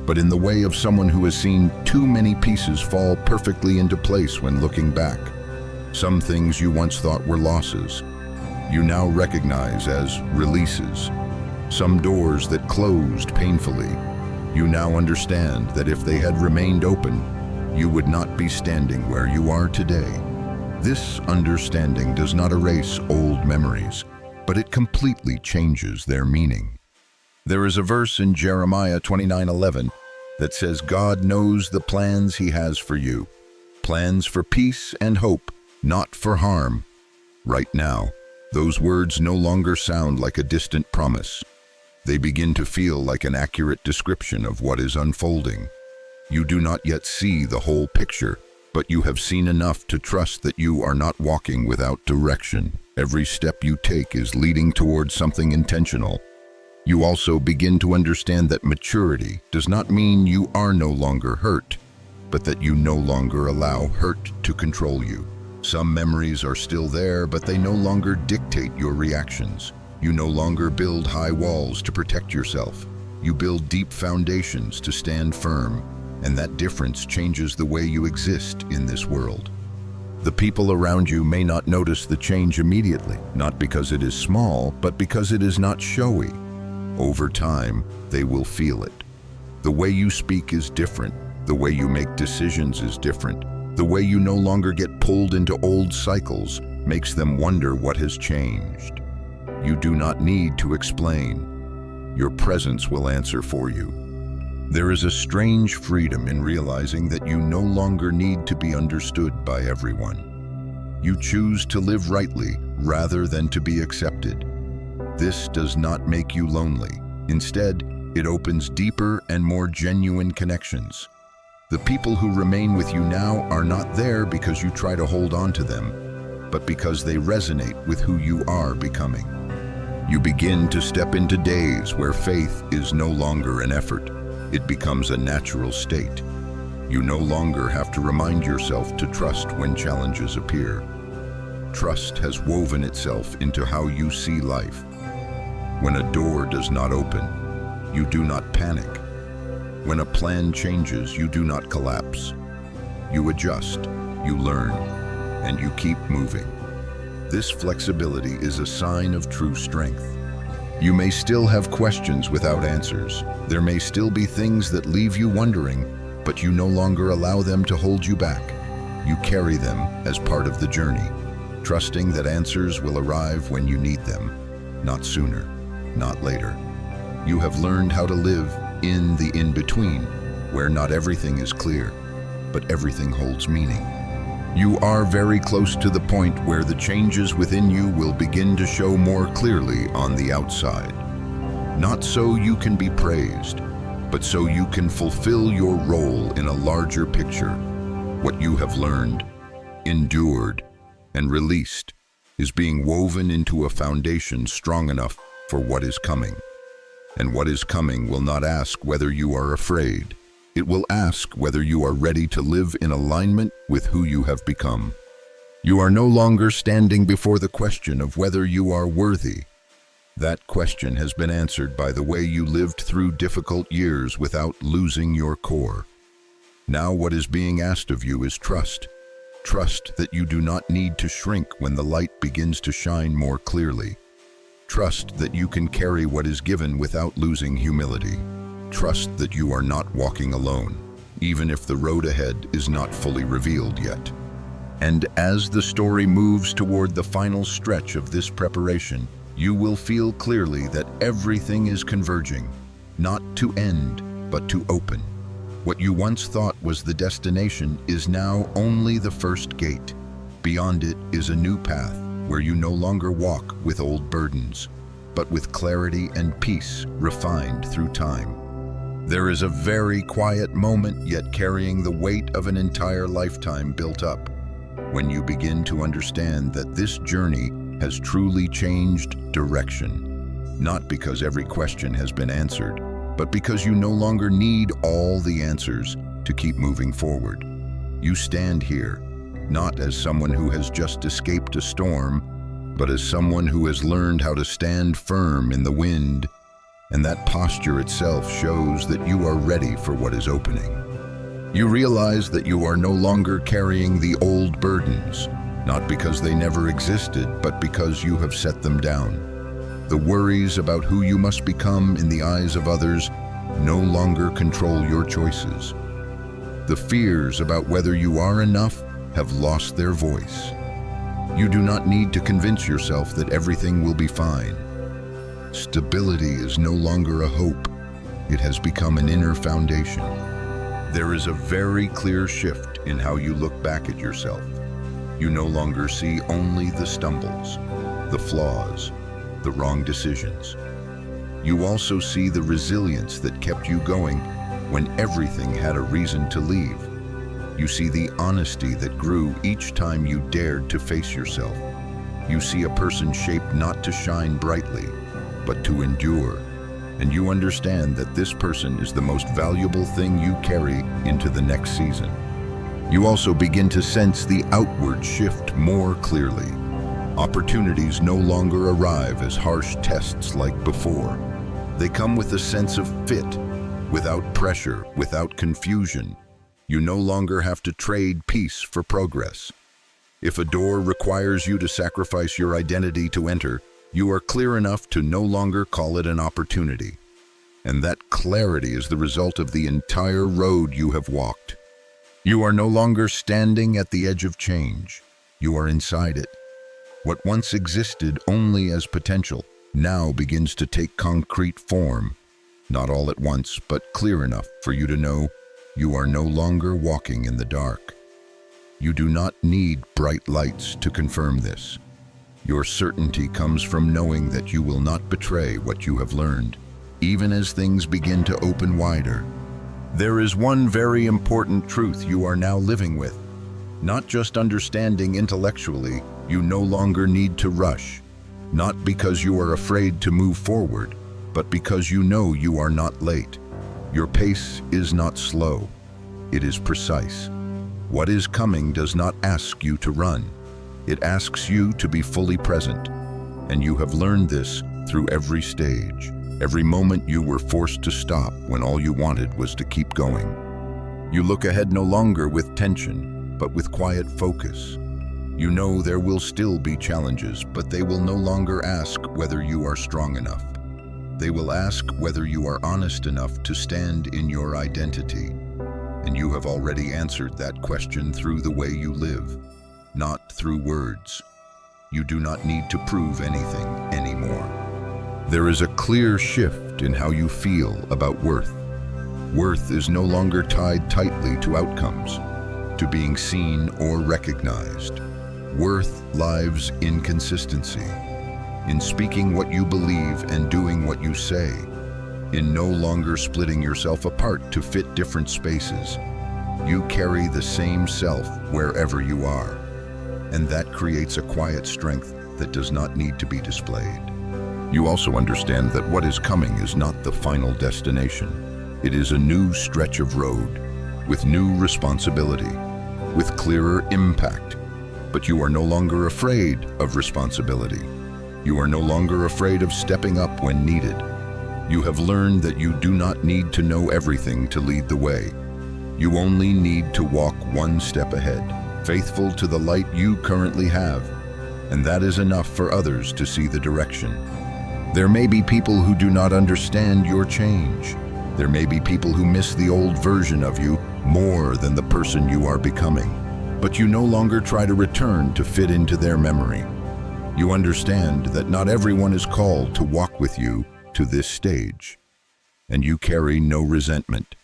but in the way of someone who has seen too many pieces fall perfectly into place when looking back. Some things you once thought were losses, you now recognize as releases. Some doors that closed painfully, you now understand that if they had remained open, you would not be standing where you are today. This understanding does not erase old memories, but it completely changes their meaning. There is a verse in Jeremiah 29:11 that says, God knows the plans He has for you, plans for peace and hope, not for harm. Right now, those words no longer sound like a distant promise. They begin to feel like an accurate description of what is unfolding. You do not yet see the whole picture, but you have seen enough to trust that you are not walking without direction. Every step you take is leading towards something intentional. You also begin to understand that maturity does not mean you are no longer hurt, but that you no longer allow hurt to control you. Some memories are still there, but they no longer dictate your reactions. You no longer build high walls to protect yourself. You build deep foundations to stand firm, and that difference changes the way you exist in this world. The people around you may not notice the change immediately, not because it is small, but because it is not showy. Over time, they will feel it. The way you speak is different. The way you make decisions is different. The way you no longer get pulled into old cycles makes them wonder what has changed. You do not need to explain. Your presence will answer for you. There is a strange freedom in realizing that you no longer need to be understood by everyone. You choose to live rightly rather than to be accepted. This does not make you lonely. Instead, it opens deeper and more genuine connections. The people who remain with you now are not there because you try to hold on to them, but because they resonate with who you are becoming. You begin to step into days where faith is no longer an effort. It becomes a natural state. You no longer have to remind yourself to trust when challenges appear. Trust has woven itself into how you see life. When a door does not open, you do not panic. When a plan changes, you do not collapse. You adjust, you learn, and you keep moving. This flexibility is a sign of true strength. You may still have questions without answers. There may still be things that leave you wondering, but you no longer allow them to hold you back. You carry them as part of the journey, trusting that answers will arrive when you need them, not sooner, not later. You have learned how to live in the in-between, where not everything is clear, but everything holds meaning. You are very close to the point where the changes within you will begin to show more clearly on the outside. Not so you can be praised, but so you can fulfill your role in a larger picture. What you have learned, endured, and released is being woven into a foundation strong enough for what is coming. And what is coming will not ask whether you are afraid. It will ask whether you are ready to live in alignment with who you have become. You are no longer standing before the question of whether you are worthy. That question has been answered by the way you lived through difficult years without losing your core. Now what is being asked of you is trust. Trust that you do not need to shrink when the light begins to shine more clearly. Trust that you can carry what is given without losing humility. Trust that you are not walking alone, even if the road ahead is not fully revealed yet. And as the story moves toward the final stretch of this preparation, you will feel clearly that everything is converging, not to end, but to open. What you once thought was the destination is now only the first gate. Beyond it is a new path where you no longer walk with old burdens, but with clarity and peace refined through time. There is a very quiet moment yet carrying the weight of an entire lifetime built up, when you begin to understand that this journey has truly changed direction, not because every question has been answered, but because you no longer need all the answers to keep moving forward. You stand here, not as someone who has just escaped a storm, but as someone who has learned how to stand firm in the wind, and that posture itself shows that you are ready for what is opening. You realize that you are no longer carrying the old burdens, not because they never existed, but because you have set them down. The worries about who you must become in the eyes of others no longer control your choices. The fears about whether you are enough have lost their voice. You do not need to convince yourself that everything will be fine. Stability is no longer a hope. It has become an inner foundation. There is a very clear shift in how you look back at yourself. You no longer see only the stumbles, the flaws, the wrong decisions. You also see the resilience that kept you going when everything had a reason to leave. You see the honesty that grew each time you dared to face yourself. You see a person shaped not to shine brightly, but to endure. And you understand that this person is the most valuable thing you carry into the next season. You also begin to sense the outward shift more clearly. Opportunities no longer arrive as harsh tests like before. They come with a sense of fit, without pressure, without confusion. You no longer have to trade peace for progress. If a door requires you to sacrifice your identity to enter, you are clear enough to no longer call it an opportunity. And that clarity is the result of the entire road you have walked. You are no longer standing at the edge of change. You are inside it. What once existed only as potential now begins to take concrete form. Not all at once, but clear enough for you to know you are no longer walking in the dark. You do not need bright lights to confirm this. Your certainty comes from knowing that you will not betray what you have learned, even as things begin to open wider. There is one very important truth you are now living with. Not just understanding intellectually, you no longer need to rush. Not because you are afraid to move forward, but because you know you are not late. Your pace is not slow. It is precise. What is coming does not ask you to run. It asks you to be fully present. And you have learned this through every stage, every moment you were forced to stop when all you wanted was to keep going. You look ahead no longer with tension, but with quiet focus. You know there will still be challenges, but they will no longer ask whether you are strong enough. They will ask whether you are honest enough to stand in your identity. And you have already answered that question through the way you live, not through words. You do not need to prove anything anymore. There is a clear shift in how you feel about worth. Worth is no longer tied tightly to outcomes, to being seen or recognized. Worth lies in consistency, in speaking what you believe and doing what you say, in no longer splitting yourself apart to fit different spaces. You carry the same self wherever you are, and that creates a quiet strength that does not need to be displayed. You also understand that what is coming is not the final destination. It is a new stretch of road, with new responsibility, with clearer impact. But you are no longer afraid of responsibility. You are no longer afraid of stepping up when needed. You have learned that you do not need to know everything to lead the way. You only need to walk one step ahead, faithful to the light you currently have, and that is enough for others to see the direction. There may be people who do not understand your change. There may be people who miss the old version of you more than the person you are becoming. But you no longer try to return to fit into their memory. You understand that not everyone is called to walk with you to this stage. And you carry no resentment.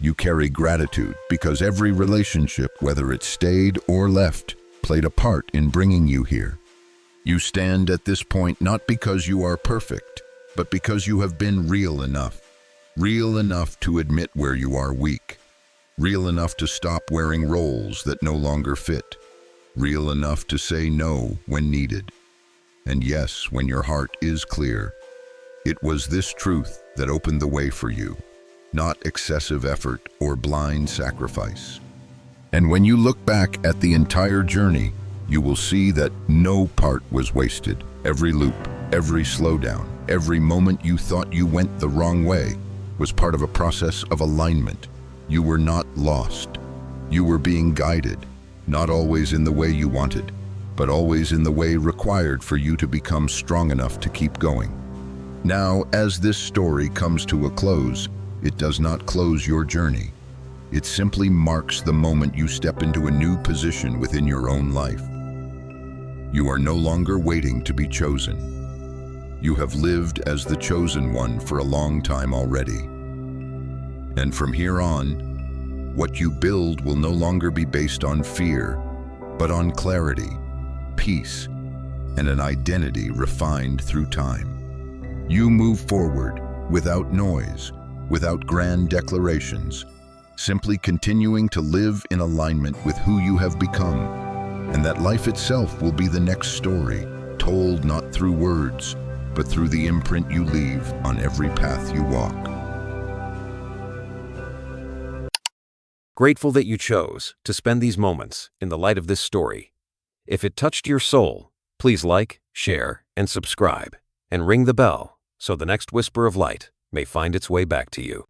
You carry gratitude because every relationship, whether it stayed or left, played a part in bringing you here. You stand at this point not because you are perfect, but because you have been real enough to admit where you are weak. Real enough to stop wearing roles that no longer fit. Real enough to say no when needed. And yes, when your heart is clear. It was this truth that opened the way for you, not excessive effort or blind sacrifice. And when you look back at the entire journey, you will see that no part was wasted. Every loop, every slowdown, every moment you thought you went the wrong way was part of a process of alignment. You were not lost. You were being guided, not always in the way you wanted, but always in the way required for you to become strong enough to keep going. Now, as this story comes to a close, it does not close your journey. It simply marks the moment you step into a new position within your own life. You are no longer waiting to be chosen. You have lived as the chosen one for a long time already. And from here on, what you build will no longer be based on fear, but on clarity, peace, and an identity refined through time. You move forward without noise, without grand declarations, simply continuing to live in alignment with who you have become, and that life itself will be the next story, told not through words, but through the imprint you leave on every path you walk. Grateful that you chose to spend these moments in the light of this story. If it touched your soul, please like, share, and subscribe, and ring the bell so the next whisper of light may find its way back to you.